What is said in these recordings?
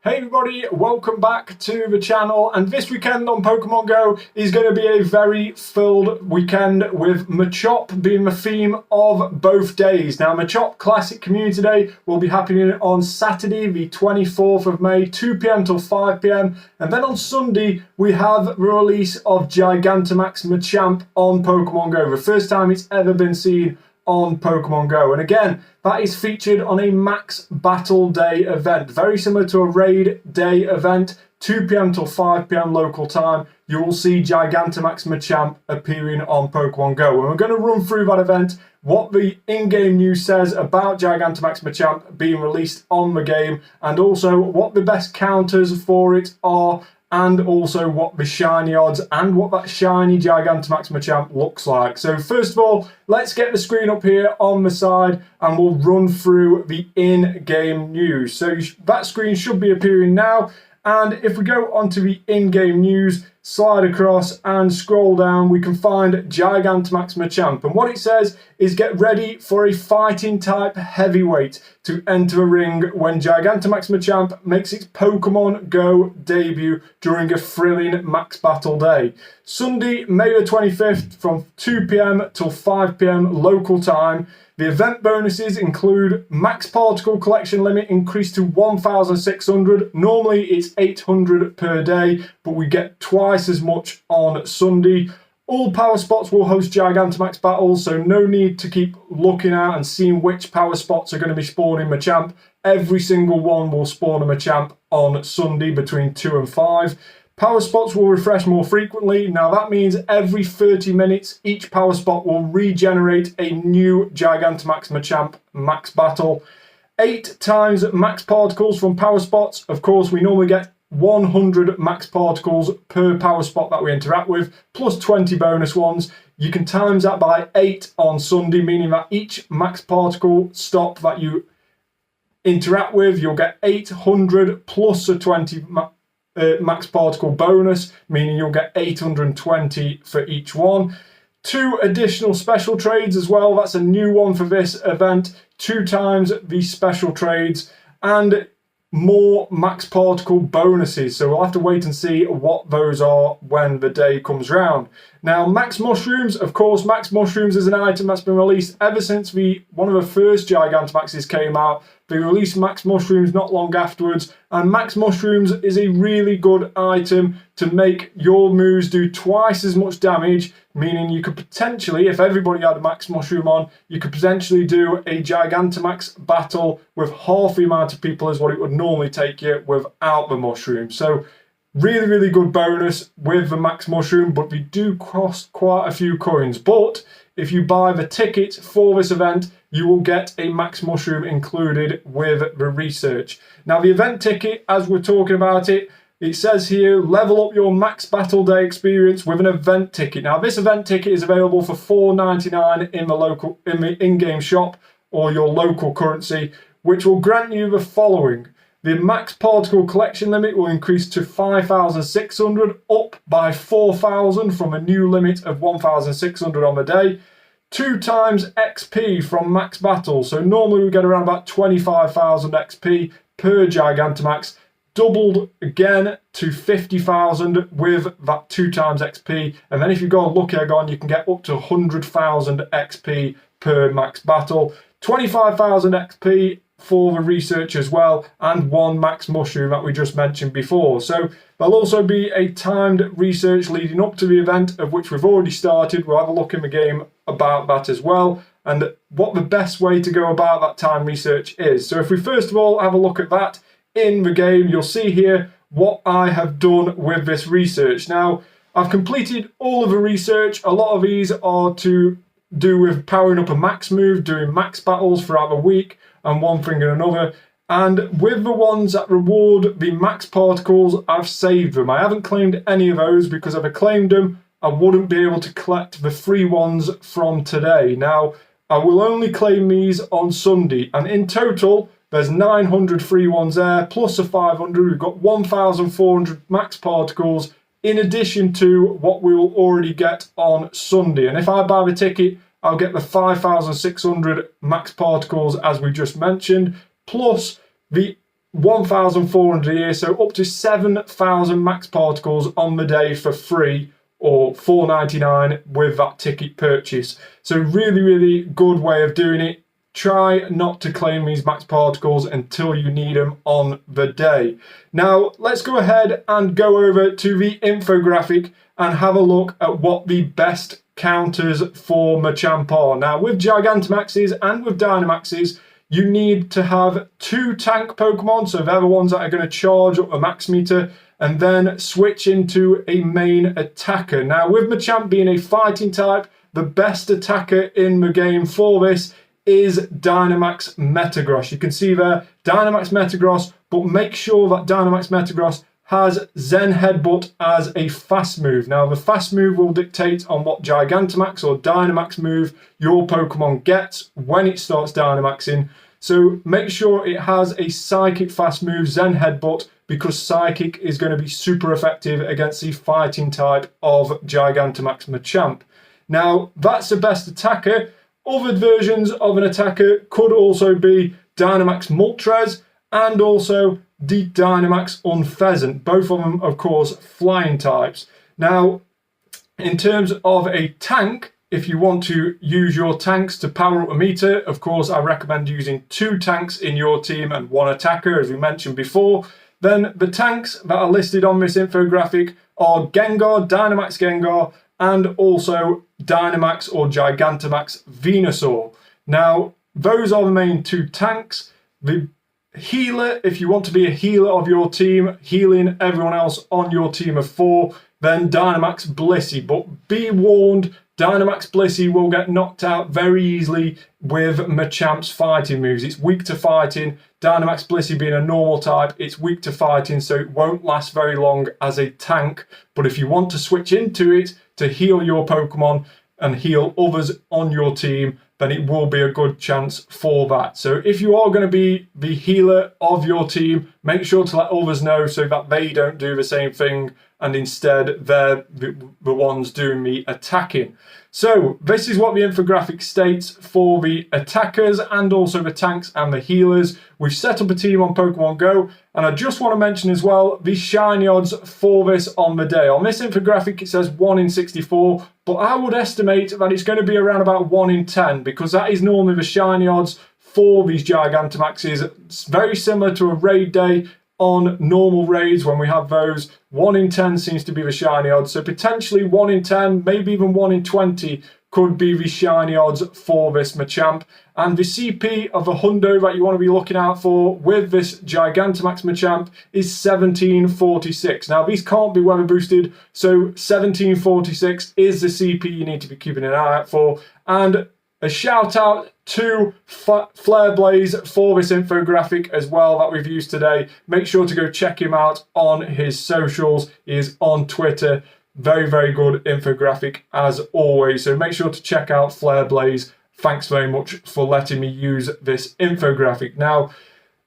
Hey everybody, welcome back to the channel, and this weekend on Pokemon Go is going to be a very filled weekend with Machamp being the theme of both days. Now Machamp Classic Community Day will be happening on Saturday the 24th of May, 2 PM till 5 PM, and then on Sunday we have the release of Gigantamax Machamp on Pokemon Go, the first time it's ever been seen on Pokemon Go. And again, that is featured on a Max Battle Day event, very similar to a Raid Day event, 2 PM till 5 PM local time. You will see Gigantamax Machamp appearing on Pokemon Go. And we're going to run through that event, what the in-game news says about Gigantamax Machamp being released on the game, and also what the best counters for it are, and also what the shiny odds and what that shiny Gigantamax Machamp looks like. So first of all, let's get the screen up here on the side and we'll run through the in-game news. So that screen should be appearing now. And if we go onto the in-game news, slide across and scroll down, we can find Gigantamax Machamp. And what it says is get ready for a fighting type heavyweight to enter a ring when Gigantamax Machamp makes its Pokemon Go debut during a thrilling Max Battle Day. Sunday, May the 25th from 2 PM till 5 PM local time. The event bonuses include max particle collection limit increased to 1,600. Normally it's 800 per day, but we get twice as much on Sunday. All power spots will host Gigantamax battles, so no need to keep looking out and seeing which power spots are going to be spawning Machamp. Every single one will spawn a Machamp on Sunday between 2 and 5. Power spots will refresh more frequently. Now that means every 30 minutes, each power spot will regenerate a new Gigantamax Machamp max battle. 8 times max particles from power spots. Of course, we normally get 100 max particles per power spot that we interact with, plus 20 bonus ones. You can times that by 8 on Sunday, meaning that each max particle stop that you interact with, you'll get 800 plus a 20 max particle bonus, meaning you'll get 820 for each one. 2 additional special trades as well. That's a new one for this event. 2 times the special trades and more max particle bonuses. So we'll have to wait and see what those are when the day comes round. Now, Max Mushrooms, of course, Max Mushrooms is an item that's been released ever since one of the first Gigantamaxes came out. They released Max Mushrooms not long afterwards, and Max Mushrooms is a really good item to make your moves do twice as much damage, meaning you could potentially, if everybody had a Max Mushroom on, you could potentially do a Gigantamax battle with half the amount of people as what it would normally take you without the mushroom. So really, really good bonus with the Max Mushroom, but they do cost quite a few coins. But if you buy the ticket for this event, you will get a Max Mushroom included with the research. Now, the event ticket, as we're talking about it, it says here, level up your Max Battle Day experience with an event ticket. Now, this event ticket is available for $4.99 in the in-game shop or your local currency, which will grant you the following. The max particle collection limit will increase to 5,600, up by 4,000 from a new limit of 1,600 on the day. 2 times XP from max battle. So normally we get around about 25,000 XP per Gigantamax, doubled again to 50,000 with that 2 times XP. And then if you go lucky egg on, you can get up to 100,000 XP per max battle. 25,000 XP for the research as well, and 1 max mushroom that we just mentioned before. So there'll also be a timed research leading up to the event, of which we've already started. We'll have a look in the game about that as well, and what the best way to go about that time research is. So if we first of all have a look at that in the game, you'll see here what I have done with this research. Now, I've completed all of the research. A lot of these are to do with powering up a max move, doing max battles throughout the week, and one thing and another. And with the ones that reward the max particles, I've saved them. I haven't claimed any of those because if I claimed them, I wouldn't be able to collect the free ones from today. Now, I will only claim these on Sunday, and in total, there's 900 free ones there, plus a 500. We've got 1,400 max particles, in addition to what we will already get on Sunday. And if I buy the ticket, I'll get the 5,600 max particles as we just mentioned, plus the 1,400 a year, so up to 7,000 max particles on the day for free, or $4.99 with that ticket purchase. So really good way of doing it. Try not to claim these max particles until you need them on the day. Now let's go ahead and go over to the infographic and have a look at what the best counters for Machamp are. Now with Gigantamaxes and with Dynamaxes, you need to have 2 tank Pokemon, so they're the ones that are going to charge up the max meter, and then switch into a main attacker. Now with Machamp being a fighting type, the best attacker in the game for this is Dynamax Metagross. You can see there, Dynamax Metagross, but make sure that Dynamax Metagross has Zen Headbutt as a fast move. Now the fast move will dictate on what Gigantamax or Dynamax move your Pokemon gets when it starts Dynamaxing. So make sure it has a Psychic fast move, Zen Headbutt, because Psychic is going to be super effective against the fighting type of Gigantamax Machamp. Now that's the best attacker. Other versions of an attacker could also be Dynamax Moltres and also the Dynamax Unpheasant. Both of them, of course, flying types. Now, in terms of a tank, if you want to use your tanks to power up a meter, of course, I recommend using 2 tanks in your team and 1 attacker, as we mentioned before. Then the tanks that are listed on this infographic are Gengar, Dynamax Gengar, and also Dynamax or Gigantamax Venusaur. Now, those are the main 2 tanks. The healer, if you want to be a healer of your team, healing everyone else on your team of 4, then Dynamax Blissey. But be warned, Dynamax Blissey will get knocked out very easily with Machamp's fighting moves. It's weak to fighting. Dynamax Blissey being a normal type, it's weak to fighting, so it won't last very long as a tank. But if you want to switch into it to heal your Pokemon and heal others on your team, then it will be a good chance for that. So if you are going to be the healer of your team, make sure to let others know so that they don't do the same thing and instead they're the ones doing the attacking. So this is what the infographic states for the attackers and also the tanks and the healers. We've set up a team on Pokemon GO, and I just want to mention as well the shiny odds for this on the day. On this infographic it says 1 in 64, but I would estimate that it's going to be around about 1 in 10, because that is normally the shiny odds for these Gigantamaxes. It's very similar to a raid day. On normal raids, when we have those, 1 in 10 seems to be the shiny odds. So potentially 1 in 10, maybe even 1 in 20 could be the shiny odds for this Machamp. And the CP of the hundo that you want to be looking out for with this Gigantamax Machamp is 1746. Now these can't be weather boosted, so 1746 is the CP you need to be keeping an eye out for. And a shout out to FlareBlaze for this infographic as well that we've used today. Make sure to go check him out on his socials. He is on Twitter. Very good infographic as always. So make sure to check out FlareBlaze. Thanks very much for letting me use this infographic. Now,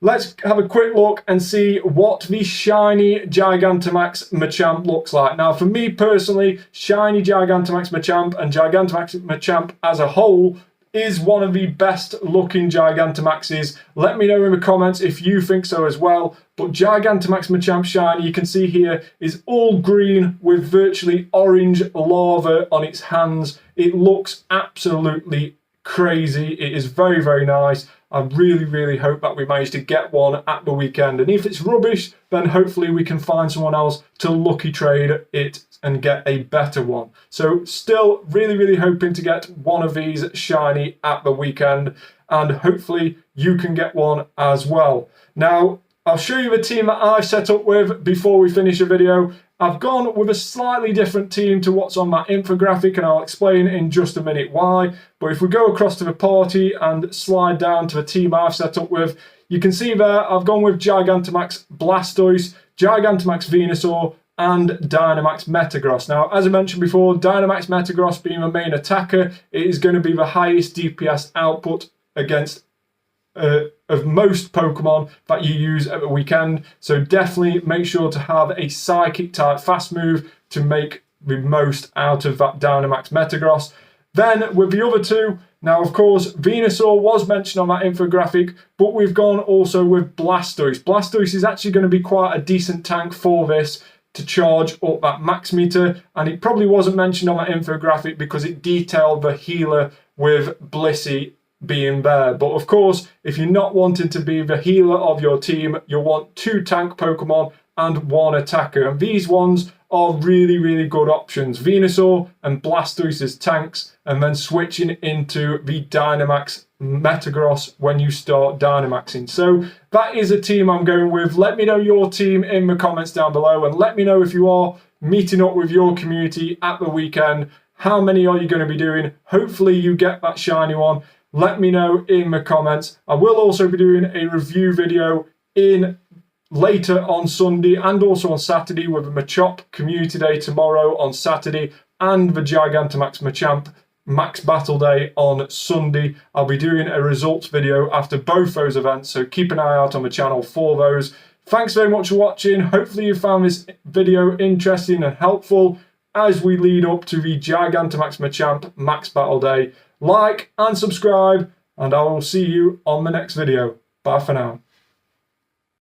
let's have a quick look and see what the shiny Gigantamax Machamp looks like. Now, for me personally, shiny Gigantamax Machamp and Gigantamax Machamp as a whole is one of the best looking Gigantamaxes. Let me know in the comments if you think so as well. But Gigantamax Machamp shiny, you can see here, is all green with virtually orange lava on its hands. It looks absolutely crazy. It is very nice. I really hope that we manage to get one at the weekend. And if it's rubbish, then hopefully we can find someone else to lucky trade it and get a better one. So still really hoping to get one of these shiny at the weekend, and hopefully you can get one as well. Now, I'll show you the team that I've set up with before we finish the video. I've gone with a slightly different team to what's on that infographic, and I'll explain in just a minute why. But if we go across to the party and slide down to the team I've set up with, you can see there I've gone with Gigantamax Blastoise, Gigantamax Venusaur, and Dynamax Metagross. Now, as I mentioned before, Dynamax Metagross being the main attacker, it is going to be the highest DPS output against of most Pokemon that you use at the weekend. So definitely make sure to have a Psychic type fast move to make the most out of that Dynamax Metagross. Then with the other two, Now, of course, Venusaur was mentioned on that infographic, but we've gone also with Blastoise. Blastoise is actually going to be quite a decent tank for this to charge up that max meter, and it probably wasn't mentioned on that infographic because it detailed the healer with Blissey being there. But of course, if you're not wanting to be the healer of your team, you'll want 2 tank Pokemon and 1 attacker, and these ones are really, really good options. Venusaur and Blastoise as tanks, and then switching into the Dynamax Metagross when you start Dynamaxing. So that is a team I'm going with. Let me know your team in the comments down below, and let me know if you are meeting up with your community at the weekend. How many are you going to be doing? Hopefully you get that shiny one. Let me know in the comments. I will also be doing a review video later on Sunday and also on Saturday with a Machop Community Day tomorrow on Saturday and the Gigantamax Machamp Max Battle Day on Sunday. I'll be doing a results video after both those events, so keep an eye out on the channel for those. Thanks very much for watching. Hopefully you found this video interesting and helpful as we lead up to the Gigantamax Machamp Max Battle Day. Like and subscribe, and I will see you on the next video. Bye for now.